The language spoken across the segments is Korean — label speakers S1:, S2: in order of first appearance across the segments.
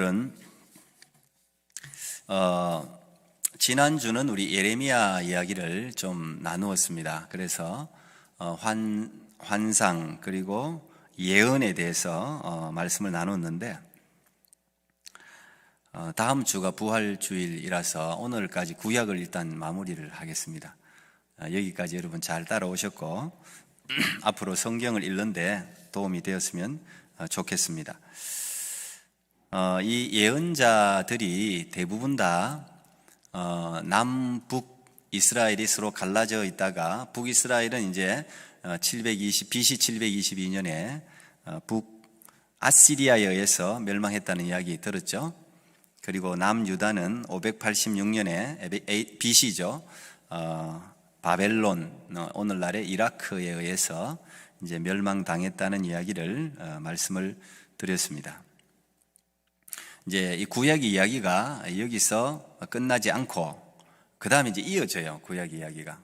S1: 오늘은 지난주는 우리 예레미야 이야기를 좀 나누었습니다. 그래서 환상 그리고 예언에 대해서 말씀을 나눴는데 다음 주가 부활주일이라서 오늘까지 구약을 일단 마무리를 하겠습니다. 여기까지 여러분 잘 따라오셨고 앞으로 성경을 읽는데 도움이 되었으면 좋겠습니다. 이 예언자들이 대부분 다 남북 이스라엘이 서로 갈라져 있다가 북이스라엘은 이제 BC 722년에 북 아시리아에 의해서 멸망했다는 이야기 들었죠. 그리고 남유다는 586년에 BC죠. 바벨론, 오늘날의 이라크에 의해서 이제 멸망당했다는 이야기를 말씀을 드렸습니다. 이제 이 구약 이야기가 여기서 끝나지 않고 그 다음에 이제 이어져요. 구약 이야기가.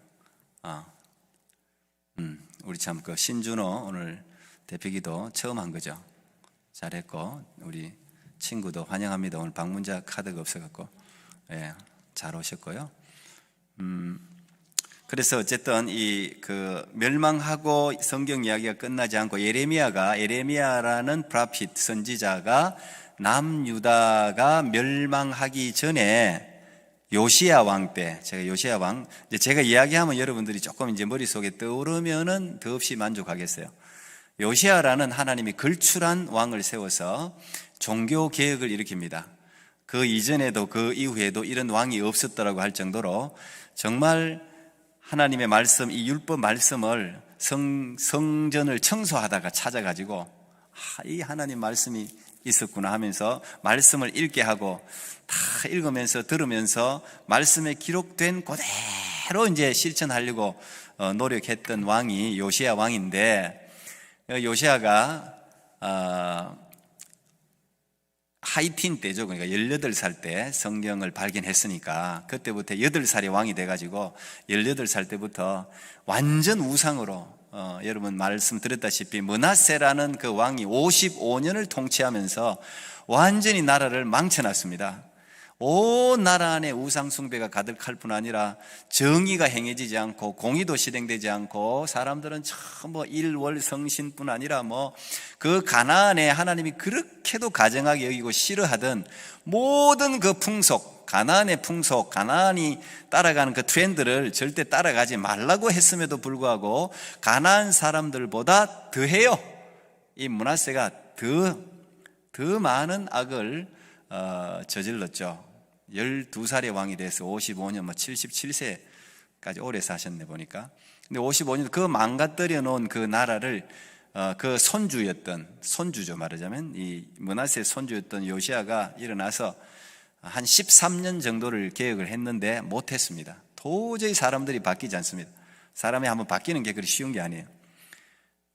S1: 우리 참 그 신준호 오늘 대표기도 처음 한 거죠. 잘했고 우리 친구도 환영합니다. 오늘 방문자 카드가 없어갖고 잘 오셨고요. 그래서 어쨌든 멸망하고 성경 이야기가 끝나지 않고 예레미야라는 프라핏 선지자가 남유다가 멸망하기 전에 요시야 왕 때, 제가 이야기하면 여러분들이 조금 이제 머릿속에 떠오르면은 더없이 만족하겠어요. 요시야라는 하나님이 걸출한 왕을 세워서 종교 개혁을 일으킵니다. 그 이전에도 그 이후에도 이런 왕이 없었다라고 할 정도로 정말 하나님의 말씀, 이 율법 말씀을 성전을 청소하다가 찾아가지고 이 하나님 말씀이 있었구나 하면서 말씀을 읽게 하고 다 읽으면서 들으면서 말씀에 기록된 그대로 이제 실천하려고 노력했던 왕이 요시야 왕인데, 요시야가 하이틴 때죠. 그러니까 18살 때 성경을 발견했으니까 그때부터 8살이 왕이 돼가지고 18살 때부터 완전 우상으로 여러분 말씀드렸다시피 므낫세라는 그 왕이 55년을 통치하면서 완전히 나라를 망쳐놨습니다. 온 나라 안에 우상 숭배가 가득할 뿐 아니라 정의가 행해지지 않고 공의도 실행되지 않고 사람들은 참 일월성신뿐 아니라 그 가나안에 하나님이 그렇게도 가증하게 여기고 싫어하던 모든 그 풍속, 가나안의 풍속, 가나안이 따라가는 그 트렌드를 절대 따라가지 말라고 했음에도 불구하고 가나안 사람들보다 더해요. 이 므낫세가 더 많은 악을 저질렀죠. 12살의 왕이 돼서 55년 77세까지 오래 사셨네 보니까. 근데 55년 그 망가뜨려 놓은 그 나라를 그 손주죠 말하자면 이 므낫세의 손주였던 요시야가 일어나서 한 13년 정도를 개혁을 했는데 못했습니다. 도저히 사람들이 바뀌지 않습니다. 사람이 한번 바뀌는 게 그리 쉬운 게 아니에요.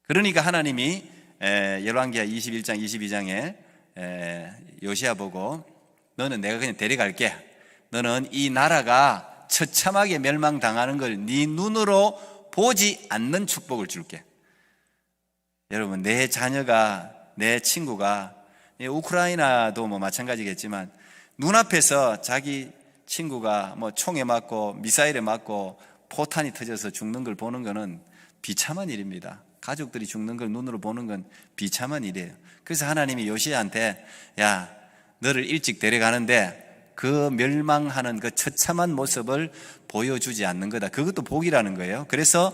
S1: 그러니까 하나님이 열왕기하 21장 22장에 요시야 보고 너는 내가 그냥 데려갈게. 너는 이 나라가 처참하게 멸망당하는 걸 네 눈으로 보지 않는 축복을 줄게. 여러분, 내 자녀가, 내 친구가, 우크라이나도 마찬가지겠지만 눈앞에서 자기 친구가 총에 맞고 미사일에 맞고 포탄이 터져서 죽는 걸 보는 거는 비참한 일입니다. 가족들이 죽는 걸 눈으로 보는 건 비참한 일이에요. 그래서 하나님이 요시야한테 너를 일찍 데려가는데 그 멸망하는 그 처참한 모습을 보여주지 않는 거다. 그것도 복이라는 거예요. 그래서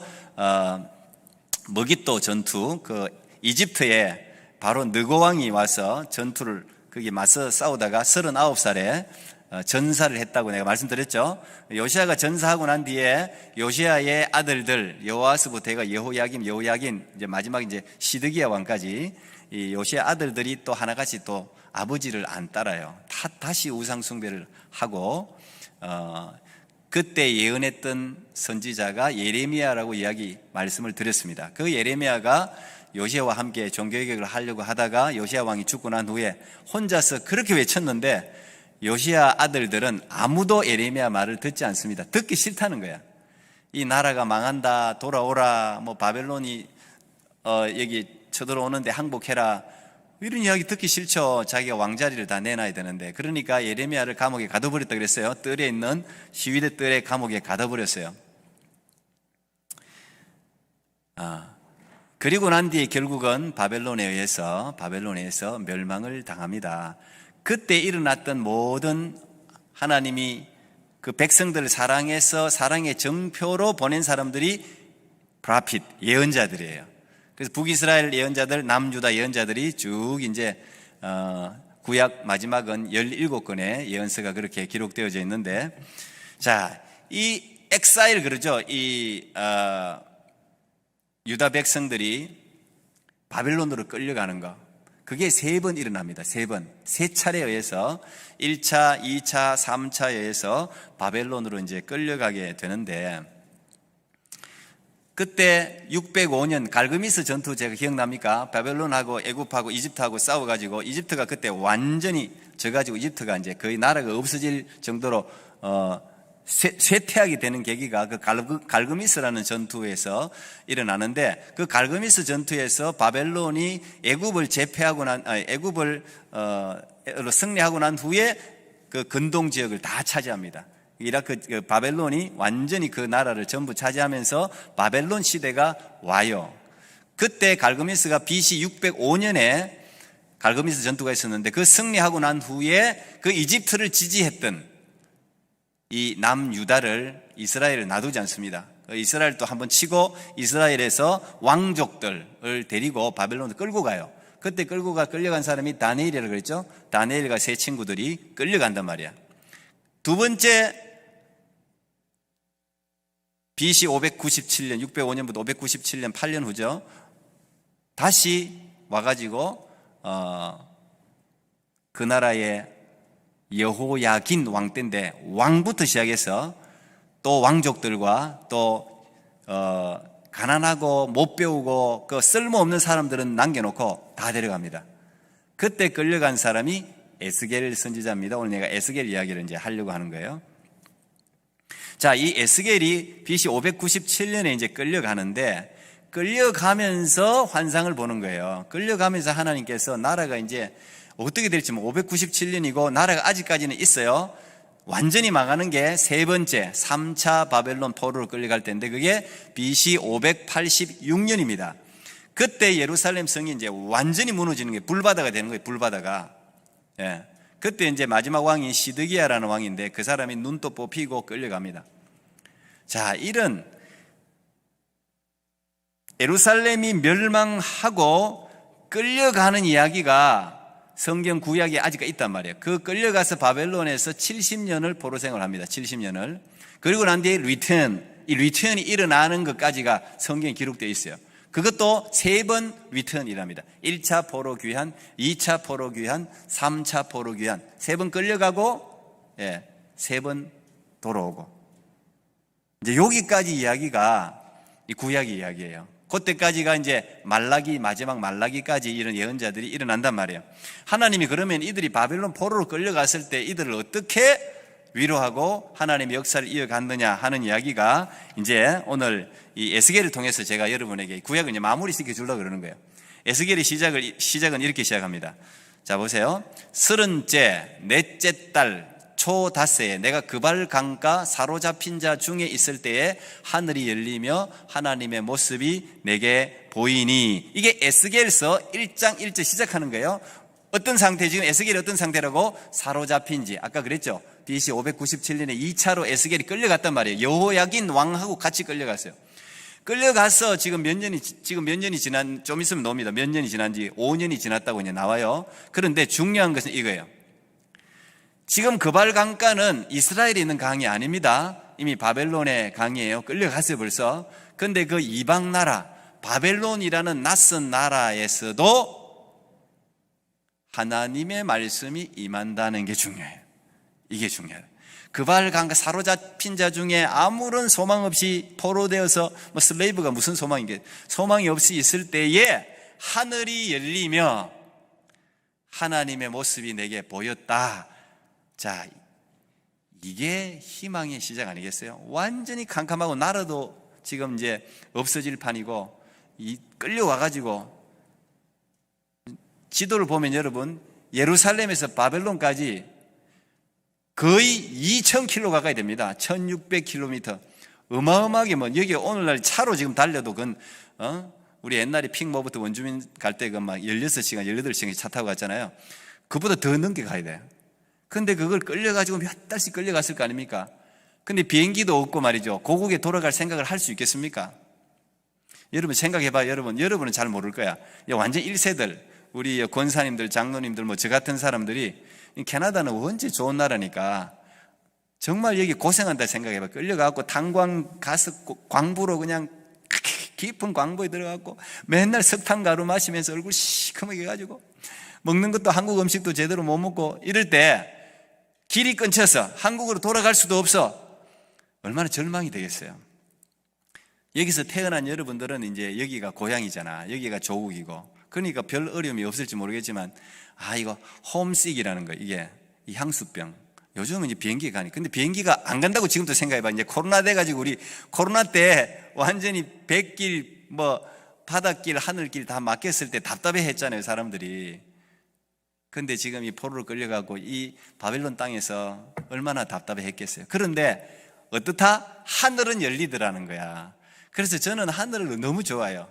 S1: 머깃도 전투, 그 이집트에 바로 느고 왕이 와서 전투를 거기 맞서 싸우다가 39살에 전사를 했다고 내가 말씀드렸죠. 요시야가 전사하고 난 뒤에 요시야의 아들들 여호아스부터 해가 여호야긴 이제 마지막 이제 시드기야 왕까지 이 요시야 아들들이 또 하나같이 또 아버지를 안 따라요. 다시 우상 숭배를 하고 그때 예언했던 선지자가 예레미야라고 말씀을 드렸습니다. 그 예레미야가 요시야와 함께 종교개혁을 하려고 하다가 요시야 왕이 죽고 난 후에 혼자서 그렇게 외쳤는데 요시야 아들들은 아무도 예레미야 말을 듣지 않습니다. 듣기 싫다는 거야. 이 나라가 망한다, 돌아오라, 바벨론이 여기 쳐들어오는데 항복해라, 이런 이야기 듣기 싫죠. 자기가 왕자리를 다 내놔야 되는데. 그러니까 예레미야를 감옥에 가둬버렸다 그랬어요. 뜰에 있는 시위대 뜰에 감옥에 가둬버렸어요. 그리고 난 뒤에 결국은 바벨론에 의해서 멸망을 당합니다. 그때 일어났던 모든 하나님이 그 백성들을 사랑해서 사랑의 정표로 보낸 사람들이 프라핏, 예언자들이에요. 그래서 북이스라엘 예언자들, 남유다 예언자들이 쭉 이제 구약 마지막은 17권의 예언서가 그렇게 기록되어져 있는데, 자, 이 엑사일 그러죠. 이 유다 백성들이 바벨론으로 끌려가는 거, 그게 3번 일어납니다. 3번. 3차례에 의해서 1차, 2차, 3차에 의해서 바벨론으로 이제 끌려가게 되는데, 그때 605년 갈그미스 전투 제가 기억납니까? 바벨론하고 애굽하고 이집트하고 싸워가지고 이집트가 그때 완전히 져가지고 이집트가 이제 거의 나라가 없어질 정도로 쇠퇴하게 되는 계기가 그 갈그미스라는 전투에서 일어나는데, 그 갈그미스 전투에서 바벨론이 애굽을 제패하고 애굽을 승리하고 난 후에 그 근동 지역을 다 차지합니다. 이라크 바벨론이 완전히 그 나라를 전부 차지하면서 바벨론 시대가 와요. 그때 갈그미스가 BC 605년에 갈그미스 전투가 있었는데, 그 승리하고 난 후에 그 이집트를 지지했던 이 남유다를 이스라엘을 놔두지 않습니다. 이스라엘도 한번 치고 이스라엘에서 왕족들을 데리고 바벨론을 끌고 가요. 그때 끌려간 사람이 다니엘이라고 그랬죠. 다니엘과 세 친구들이 끌려간단 말이야. 두 번째 BC 597년, 605년부터 597년 8년 후죠. 다시 와가지고 그 나라의 여호야긴 왕 때인데, 왕부터 시작해서 또 왕족들과 또 가난하고 못 배우고 그 쓸모없는 사람들은 남겨놓고 다 데려갑니다. 그때 끌려간 사람이 에스겔 선지자입니다. 오늘 내가 에스겔 이야기를 이제 하려고 하는 거예요. 자, 이 에스겔이 BC 597년에 이제 끌려가는데, 끌려가면서 환상을 보는 거예요. 끌려가면서 하나님께서 나라가 이제 어떻게 될지 597년이고 나라가 아직까지는 있어요. 완전히 망하는 게 세 번째 3차 바벨론 포로로 끌려갈 때인데, 그게 BC 586년입니다. 그때 예루살렘 성이 이제 완전히 무너지는 게 불바다가 되는 거예요. 불바다가. 예. 그때 이제 마지막 왕이 시드기야라는 왕인데, 그 사람이 눈도 뽑히고 끌려갑니다. 자, 이런 예루살렘이 멸망하고 끌려가는 이야기가 성경 구약에 아직 있단 말이에요. 그 끌려가서 바벨론에서 70년을 포로 생활을 합니다. 70년을. 그리고 난 뒤에 이 리턴이 일어나는 것까지가 성경에 기록되어 있어요. 그것도 3번 리턴이랍니다. 1차 포로 귀환, 2차 포로 귀환, 3차 포로 귀환. 3번 끌려가고, 3번 돌아오고. 이제 여기까지 이야기가 이 구약의 이야기예요. 그때까지가 이제 마지막 말라기까지 이런 예언자들이 일어난단 말이에요. 하나님이 그러면 이들이 바벨론 포로로 끌려갔을 때 이들을 어떻게 위로하고 하나님의 역사를 이어갔느냐 하는 이야기가 이제 오늘 이 에스겔을 통해서 제가 여러분에게 구약을 이제 마무리 시켜 주려고 그러는 거예요. 에스겔의 시작은 이렇게 시작합니다. 자, 보세요. 30째 넷째 달 초닷새에 내가 그발 강가 사로잡힌 자 중에 있을 때에 하늘이 열리며 하나님의 모습이 내게 보이니. 이게 에스겔서 1장 1절 시작하는 거예요. 어떤 상태, 지금 에스겔이 어떤 상태라고? 사로잡힌지. 아까 그랬죠. BC 597년에 2차로 에스겔이 끌려갔단 말이에요. 여호야긴 왕하고 같이 끌려갔어요. 끌려가서 지금 몇 년이 지난, 좀 있으면 나옵니다. 몇 년이 지난지 5년이 지났다고 이제 나와요. 그런데 중요한 것은 이거예요. 지금 그발 강가는 이스라엘에 있는 강이 아닙니다. 이미 바벨론의 강이에요. 끌려갔어요, 벌써. 그런데 그 이방 나라, 바벨론이라는 낯선 나라에서도 하나님의 말씀이 임한다는 게 중요해요. 이게 중요해요. 그발 강가 사로잡힌 자 중에 아무런 소망 없이 포로되어서 슬레이브가 무슨 소망인게, 소망이 없이 있을 때에 하늘이 열리며 하나님의 모습이 내게 보였다. 자, 이게 희망의 시작 아니겠어요? 완전히 캄캄하고 나라도 지금 이제 없어질 판이고, 끌려와가지고 지도를 보면 여러분 예루살렘에서 바벨론까지 거의 2,000km 가까이 됩니다. 1,600km. 어마어마하게 뭐 여기 오늘날 차로 지금 달려도 그건 우리 옛날에 핑모부터 원주민 갈 때 그 막 16시간, 18시간 차 타고 갔잖아요. 그보다 더 넘게 가야 돼요. 근데 그걸 끌려가지고 몇 달씩 끌려갔을 거 아닙니까? 근데 비행기도 없고 말이죠. 고국에 돌아갈 생각을 할 수 있겠습니까? 여러분 생각해봐요. 여러분은 잘 모를 거야. 완전 1세들, 우리 권사님들, 장로님들, 뭐 저 같은 사람들이 캐나다는 원체 좋은 나라니까 정말 여기 고생한다 생각해봐. 끌려가고 탄광 가스 광부로 그냥 깊은 광부에 들어가고 맨날 석탄 가루 마시면서 얼굴 시커멓게 해가지고 먹는 것도 한국 음식도 제대로 못 먹고 이럴 때 길이 끊쳐서 한국으로 돌아갈 수도 없어. 얼마나 절망이 되겠어요. 여기서 태어난 여러분들은 이제 여기가 고향이잖아. 여기가 조국이고 그러니까 별 어려움이 없을지 모르겠지만 이거 홈식이라는 거, 이게 이 향수병. 요즘은 이제 비행기 가니. 근데 비행기가 안 간다고 지금도 생각해봐. 이제 코로나 돼가지고 우리 코로나 때 완전히 백길, 뭐 바닷길, 하늘길 다 막혔을 때 답답해 했잖아요, 사람들이. 근데 지금 이 포로로 끌려가고 이 바벨론 땅에서 얼마나 답답해 했겠어요. 그런데 어떻다? 하늘은 열리더라는 거야. 그래서 저는 하늘을 너무 좋아해요.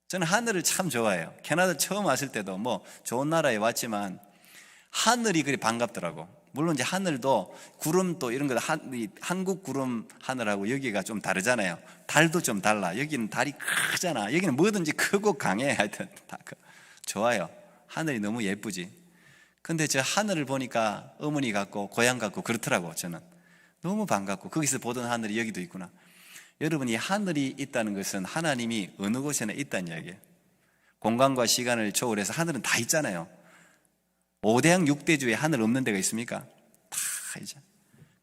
S1: 저는 하늘을 참 좋아해요. 캐나다 처음 왔을 때도 뭐 좋은 나라에 왔지만 하늘이 그리 반갑더라고. 물론 이제 하늘도 구름도 이런 거 한국 구름 하늘하고 여기가 좀 다르잖아요. 달도 좀 달라. 여기는 달이 크잖아. 여기는 뭐든지 크고 강해. 하여튼 다 좋아요. 하늘이 너무 예쁘지. 근데 저 하늘을 보니까 어머니 같고 고향 같고 그렇더라고. 저는 너무 반갑고 거기서 보던 하늘이 여기도 있구나. 여러분, 이 하늘이 있다는 것은 하나님이 어느 곳에나 있다는 이야기예요. 공간과 시간을 초월해서 하늘은 다 있잖아요. 5대양 6대주에 하늘 없는 데가 있습니까? 다 있잖아요.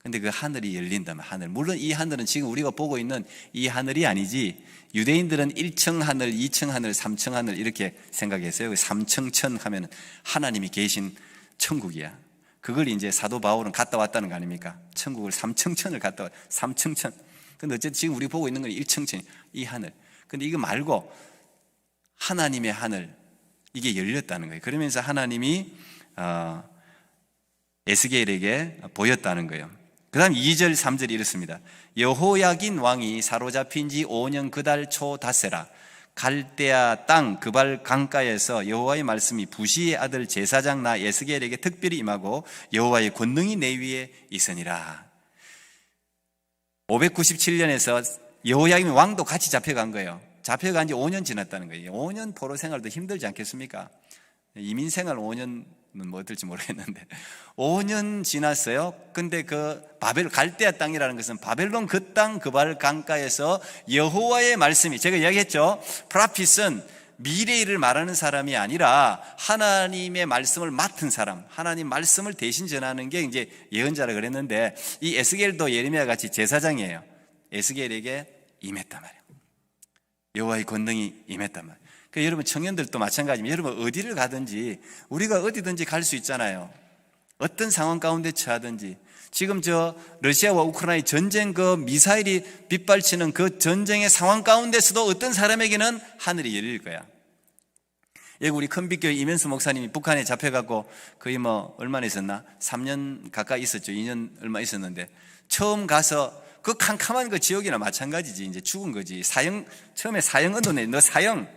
S1: 근데 그 하늘이 열린다면 하늘. 물론 이 하늘은 지금 우리가 보고 있는 이 하늘이 아니지. 유대인들은 1층 하늘, 2층 하늘, 3층 하늘 이렇게 생각했어요. 3층 천 하면 하나님이 계신 천국이야. 그걸 이제 사도 바울은 갔다 왔다는 거 아닙니까? 천국을 3층 천을 갔다 왔 3층 천. 근데 어쨌든 지금 우리 보고 있는 건 1층 천, 이 하늘. 근데 이거 말고 하나님의 하늘, 이게 열렸다는 거예요. 그러면서 하나님이 에스겔에게 보였다는 거예요. 그 다음 2절 3절이 이렇습니다. 여호야긴 왕이 사로잡힌 지 5년 그달 초 닷새라 갈대아 땅 그발 강가에서 여호와의 말씀이 부시의 아들 제사장 나 에스겔에게 특별히 임하고 여호와의 권능이 내 위에 있으니라. 597년에서 여호야긴 왕도 같이 잡혀간 거예요. 잡혀간 지 5년 지났다는 거예요. 5년 포로 생활도 힘들지 않겠습니까? 이민 생활 5년은 뭐 어떨지 모르겠는데 5년 지났어요. 근데 그 갈대아 땅이라는 것은 바벨론 그 땅 그발 강가에서 여호와의 말씀이, 제가 이야기했죠. 프라핏은 미래 일을 말하는 사람이 아니라 하나님의 말씀을 맡은 사람, 하나님 말씀을 대신 전하는 게 이제 예언자라 그랬는데, 이 에스겔도 예레미야 같이 제사장이에요. 에스겔에게 임했단 말이에요. 여호와의 권능이 임했단 말이에요. 그러니까 여러분, 청년들도 마찬가지입니다. 여러분 어디를 가든지 우리가 어디든지 갈 수 있잖아요. 어떤 상황 가운데 처하든지. 지금 저 러시아와 우크라이나의 전쟁, 그 미사일이 빗발치는 그 전쟁의 상황 가운데서도 어떤 사람에게는 하늘이 열릴 거야. 여기 우리 큰빛교회 이면수 목사님이 북한에 잡혀갖고 거의 뭐 얼마나 있었나? 3년 가까이 있었죠. 2년 얼마 있었는데 처음 가서 그 캄캄한 그 지옥이나 마찬가지지. 이제 죽은 거지. 처음에 사형 언도네. 너 사형.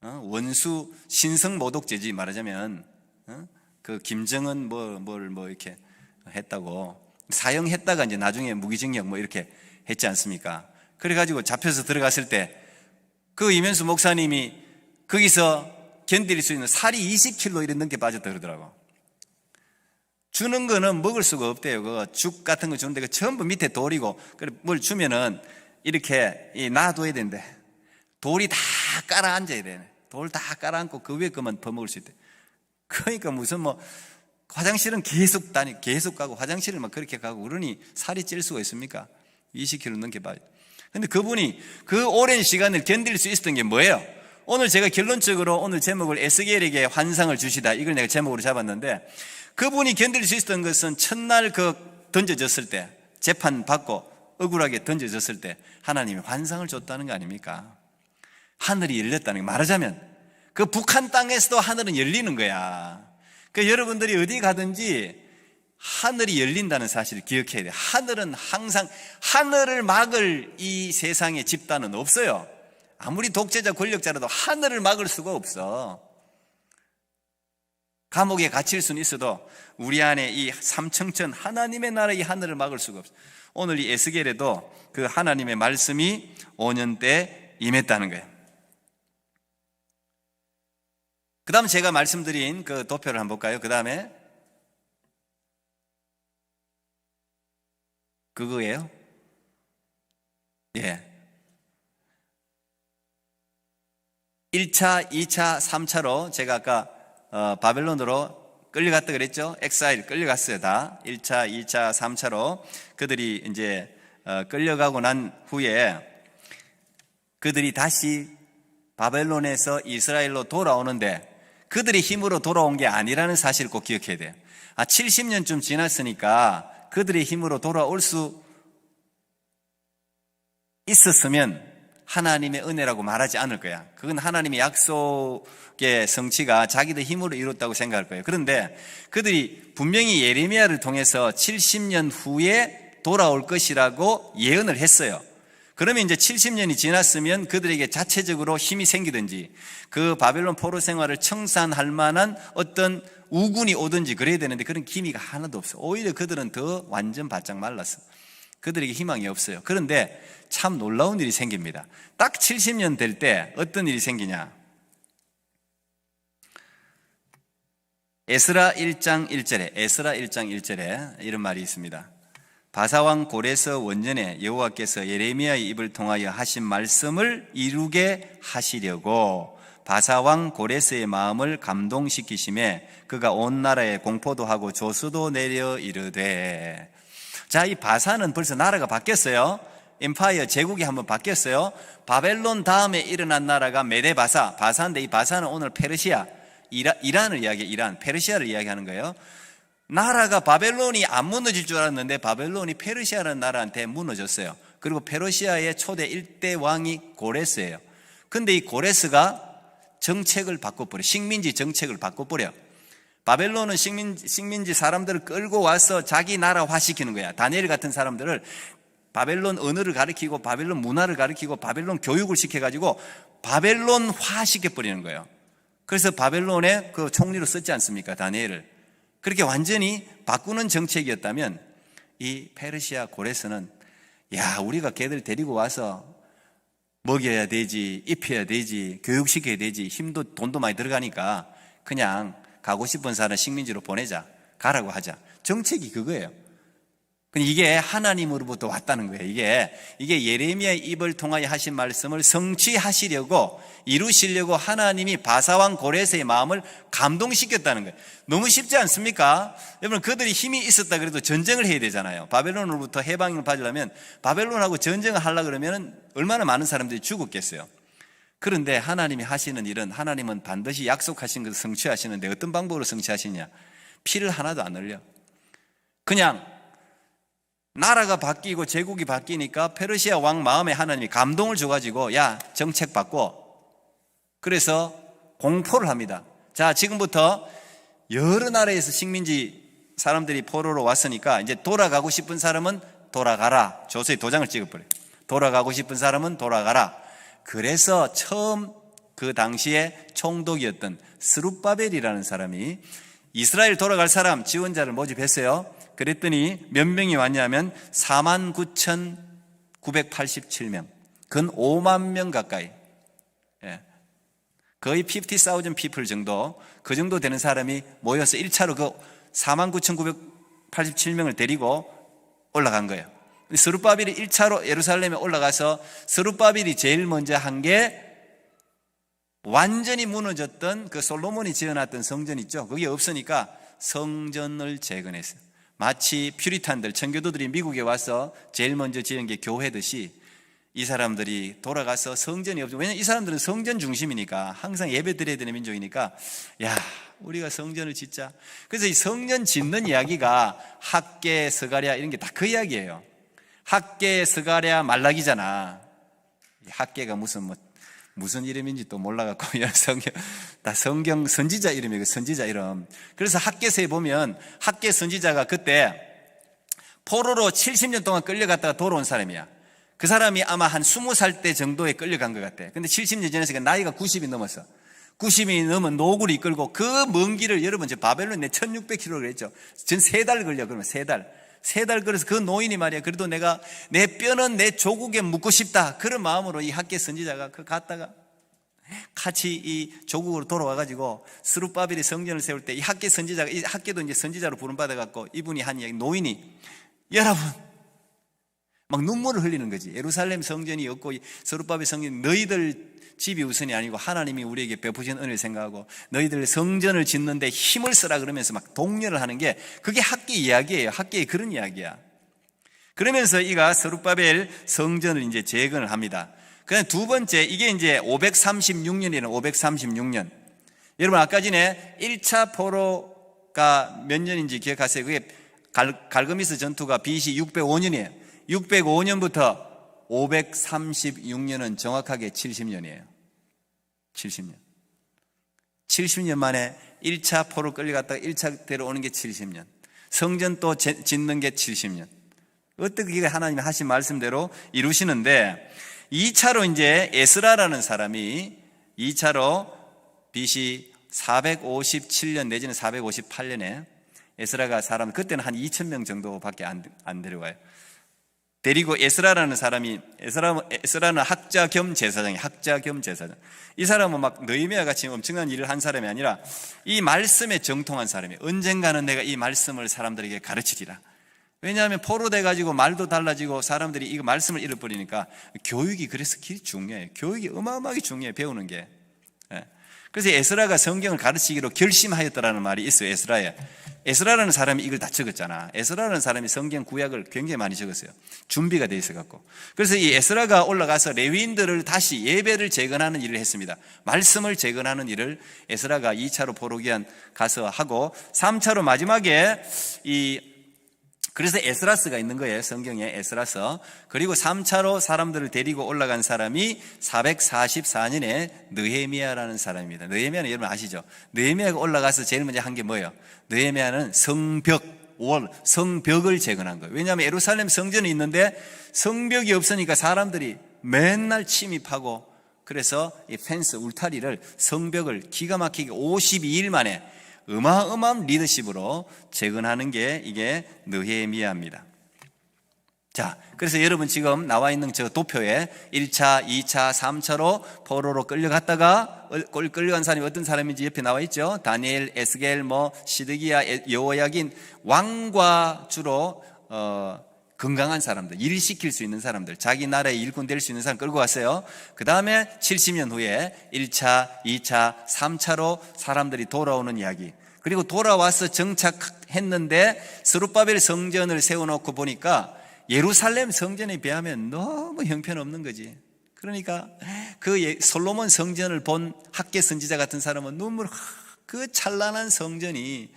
S1: 원수 신성 모독죄지 말하자면. 그 김정은 뭐 이렇게 했다고 사형했다가 이제 나중에 무기징역 뭐 이렇게 했지 않습니까? 그래가지고 잡혀서 들어갔을 때 그 이면수 목사님이 거기서 견딜 수 있는 살이 20kg 이런 넘게 빠졌다 그러더라고. 주는 거는 먹을 수가 없대요. 그 죽 같은 거 주는데 그 전부 밑에 돌이고, 그래 뭘 주면은 이렇게 놔둬야 된대. 돌이 다 깔아 앉아야 되네. 돌 다 깔아 앉고 그 위에 것만 퍼먹을 수 있대. 그러니까 무슨 뭐 화장실은 계속 가고 화장실을 막 그렇게 가고 그러니 살이 찔 수가 있습니까? 20kg 넘게 빠져. 근데 그분이 그 오랜 시간을 견딜 수 있었던 게 뭐예요? 오늘 제가 결론적으로 오늘 제목을 에스겔에게 환상을 주시다, 이걸 내가 제목으로 잡았는데, 그분이 견딜 수 있었던 것은 첫날 그 던져졌을 때, 재판 받고 억울하게 던져졌을 때 하나님이 환상을 줬다는 거 아닙니까? 하늘이 열렸다는 거. 말하자면 그 북한 땅에서도 하늘은 열리는 거야. 그 여러분들이 어디 가든지 하늘이 열린다는 사실을 기억해야 돼요. 하늘은 항상, 하늘을 막을 이 세상에 집단은 없어요. 아무리 독재자 권력자라도 하늘을 막을 수가 없어. 감옥에 갇힐 수는 있어도 우리 안에 이 삼청천 하나님의 나라의 하늘을 막을 수가 없어. 오늘 이 에스겔에도 그 하나님의 말씀이 5년 때 임했다는 거예요. 그 다음 제가 말씀드린 그 도표를 한번 볼까요? 그 다음에 그거예요. 예. 1차, 2차, 3차로 제가 아까 바벨론으로 끌려갔다 그랬죠? 엑사일 끌려갔어요. 다 1차, 2차, 3차로 그들이 이제 끌려가고 난 후에 그들이 다시 바벨론에서 이스라엘로 돌아오는데 그들의 힘으로 돌아온 게 아니라는 사실을 꼭 기억해야 돼요. 70년쯤 지났으니까 그들의 힘으로 돌아올 수 있었으면 하나님의 은혜라고 말하지 않을 거야. 그건 하나님의 약속의 성취가 자기들 힘으로 이뤘다고 생각할 거예요. 그런데 그들이 분명히 예레미야를 통해서 70년 후에 돌아올 것이라고 예언을 했어요. 그러면 이제 70년이 지났으면 그들에게 자체적으로 힘이 생기든지 그 바벨론 포로 생활을 청산할 만한 어떤 우군이 오든지 그래야 되는데 그런 기미가 하나도 없어. 오히려 그들은 더 완전 바짝 말랐어. 그들에게 희망이 없어요. 그런데 참 놀라운 일이 생깁니다. 딱 70년 될 때 어떤 일이 생기냐? 에스라 1장 1절에 이런 말이 있습니다. 바사왕 고레스 원년에 여호와께서 예레미야의 입을 통하여 하신 말씀을 이루게 하시려고 바사왕 고레스의 마음을 감동시키심에 그가 온 나라에 공포도 하고 조수도 내려 이르되. 자, 이 바사는 벌써 나라가 바뀌었어요. 엠파이어 제국이 한번 바뀌었어요. 바벨론 다음에 일어난 나라가 메데바사, 바사인데 이 바사는 오늘 페르시아, 이란을 이야기해. 이란, 페르시아를 이야기하는 거예요. 나라가 바벨론이 안 무너질 줄 알았는데 바벨론이 페르시아라는 나라한테 무너졌어요. 그리고 페르시아의 초대 1대 왕이 고레스예요. 근데 이 고레스가 정책을 바꿔버려. 식민지 정책을 바꿔버려. 바벨론은 식민지 사람들을 끌고 와서 자기 나라화 시키는 거야. 다니엘 같은 사람들을 바벨론 언어를 가르치고 바벨론 문화를 가르치고 바벨론 교육을 시켜가지고 바벨론화 시켜버리는 거예요. 그래서 바벨론의 그 총리로 썼지 않습니까? 다니엘을. 그렇게 완전히 바꾸는 정책이었다면 이 페르시아 고레스는 야, 우리가 걔들 데리고 와서 먹여야 되지, 입혀야 되지, 교육시켜야 되지, 힘도 돈도 많이 들어가니까 그냥 가고 싶은 사람 식민지로 보내자, 가라고 하자. 정책이 그거예요. 이게 하나님으로부터 왔다는 거예요. 이게 예레미야의 입을 통하여 하신 말씀을 성취하시려고 이루시려고 하나님이 바사왕 고레스의 마음을 감동시켰다는 거예요. 너무 쉽지 않습니까? 여러분, 그들이 힘이 있었다 그래도 전쟁을 해야 되잖아요. 바벨론으로부터 해방을 받으려면 바벨론하고 전쟁을 하려고 그러면 얼마나 많은 사람들이 죽었겠어요. 그런데 하나님이 하시는 일은 하나님은 반드시 약속하신 것을 성취하시는데 어떤 방법으로 성취하시냐? 피를 하나도 안 흘려. 그냥 나라가 바뀌고 제국이 바뀌니까 페르시아 왕 마음에 하나님이 감동을 줘가지고 야, 정책 바꿔. 그래서 공포를 합니다. 자, 지금부터 여러 나라에서 식민지 사람들이 포로로 왔으니까 이제 돌아가고 싶은 사람은 돌아가라. 조서에 도장을 찍어버려. 돌아가고 싶은 사람은 돌아가라. 그래서 처음 그 당시에 총독이었던 스룹바벨이라는 사람이 이스라엘 돌아갈 사람 지원자를 모집했어요. 그랬더니 몇 명이 왔냐면 49,987명. 근 5만 명 가까이. 예. 거의 50,000 people 정도, 그 정도 되는 사람이 모여서 1차로 그 49,987명을 데리고 올라간 거예요. 스룹바벨이 1차로 예루살렘에 올라가서 스룹바벨이 제일 먼저 한 게 완전히 무너졌던 그 솔로몬이 지어놨던 성전 있죠. 그게 없으니까 성전을 재건했어요. 마치 퓨리탄들, 청교도들이 미국에 와서 제일 먼저 지은 게 교회듯이 이 사람들이 돌아가서 성전이 없죠. 왜냐하면 이 사람들은 성전 중심이니까 항상 예배 드려야 되는 민족이니까 야, 우리가 성전을 짓자. 그래서 이 성전 짓는 이야기가 학계, 스가랴 이런 게 다 그 이야기예요. 학계, 스가랴, 말라기잖아. 학계가 무슨 무슨 이름인지 또 몰라갖고 다 성경 선지자 이름이고 선지자 이름. 그래서 학개서에 보면 학개 선지자가 그때 포로로 70년 동안 끌려갔다가 돌아온 사람이야. 그 사람이 아마 한 20살 때 정도에 끌려간 것 같아. 근데 70년 전에 나이가 90이 넘었어. 90이 넘은 노구를 이끌고 그 먼 길을, 여러분 저 바벨론에 1600km를 했죠. 전 3달 걸려. 그러면 3달 걸어서 그 노인이 말이야, 그래도 내가 내 뼈는 내 조국에 묻고 싶다, 그런 마음으로 이 학개 선지자가 그 갔다가 같이 이 조국으로 돌아와가지고 스룹바벨이 성전을 세울 때 이 학개 선지자가, 이 학개도 이제 선지자로 부름받아갖고 이분이 한 이야기, 노인이 여러분 막 눈물을 흘리는 거지. 예루살렘 성전이 없고 스룹바벨 성전, 너희들 집이 우선이 아니고 하나님이 우리에게 베푸신 은혜를 생각하고 너희들 성전을 짓는데 힘을 쓰라 그러면서 막 독려를 하는 게, 그게 학개 이야기예요. 학개의 그런 이야기야. 그러면서 이가 스룹바벨 성전을 이제 재건을 합니다. 그다음 두 번째, 이게 이제 536년이라는 536년. 여러분 아까 전에 1차 포로가 몇 년인지 기억하세요? 그게 갈그미스 전투가 BC 605년이에요. 605년부터 536년은 정확하게 70년이에요. 70년. 70년 만에 1차 포로 끌려갔다가 1차 데려오는 게 70년. 성전 또 짓는 게 70년. 어떻게 하나님이 하신 말씀대로 이루시는데, 2차로 이제 에스라라는 사람이 2차로 BC 457년 내지는 458년에 에스라가 사람, 그때는 한 2,000명 정도밖에 안 데려가요. 데리고 에스라라는 사람이, 에스라는 학자 겸 제사장이에요. 학자 겸 제사장. 이 사람은 막 느헤미야 같이 엄청난 일을 한 사람이 아니라 이 말씀에 정통한 사람이에요. 언젠가는 내가 이 말씀을 사람들에게 가르치리라. 왜냐하면 포로돼 가지고 말도 달라지고 사람들이 이 말씀을 잃어버리니까 교육이, 그래서 길이 중요해요. 교육이 어마어마하게 중요해요. 배우는 게. 그래서 에스라가 성경을 가르치기로 결심하였다라는 말이 있어요. 에스라라는 사람이 이걸 다 적었잖아. 에스라라는 사람이 성경 구약을 굉장히 많이 적었어요. 준비가 돼 있어갖고. 그래서 이 에스라가 올라가서 레위인들을 다시 예배를 재건하는 일을 했습니다. 말씀을 재건하는 일을 에스라가 2차로 포로기한 가서 하고, 3차로 마지막에 그래서 에스라스가 있는 거예요. 성경에 에스라서. 그리고 3차로 사람들을 데리고 올라간 사람이 444년에 느헤미야라는 사람입니다. 느헤미야는 여러분 아시죠? 느헤미야가 올라가서 제일 먼저 한 게 뭐예요? 느헤미야는 성벽을 재건한 거예요. 왜냐하면 예루살렘 성전이 있는데 성벽이 없으니까 사람들이 맨날 침입하고, 그래서 이 펜스, 울타리를, 성벽을 기가 막히게 52일 만에 어마어마한 리더십으로 재건하는 게 이게 느헤미야입니다. 자, 그래서 여러분 지금 나와 있는 저 도표에 1차, 2차, 3차로 포로로 끌려갔다가, 끌려간 사람이 어떤 사람인지 옆에 나와 있죠. 다니엘, 에스겔, 시드기야, 여호야긴, 왕과 주로 건강한 사람들, 일 시킬 수 있는 사람들, 자기 나라의 일꾼 될 수 있는 사람 끌고 왔어요. 그 다음에 70년 후에 1차, 2차, 3차로 사람들이 돌아오는 이야기. 그리고 돌아와서 정착했는데 스룹바벨 성전을 세워놓고 보니까 예루살렘 성전에 비하면 너무 형편없는 거지. 그러니까 그 솔로몬 성전을 본 학개 선지자 같은 사람은 그 찬란한 성전이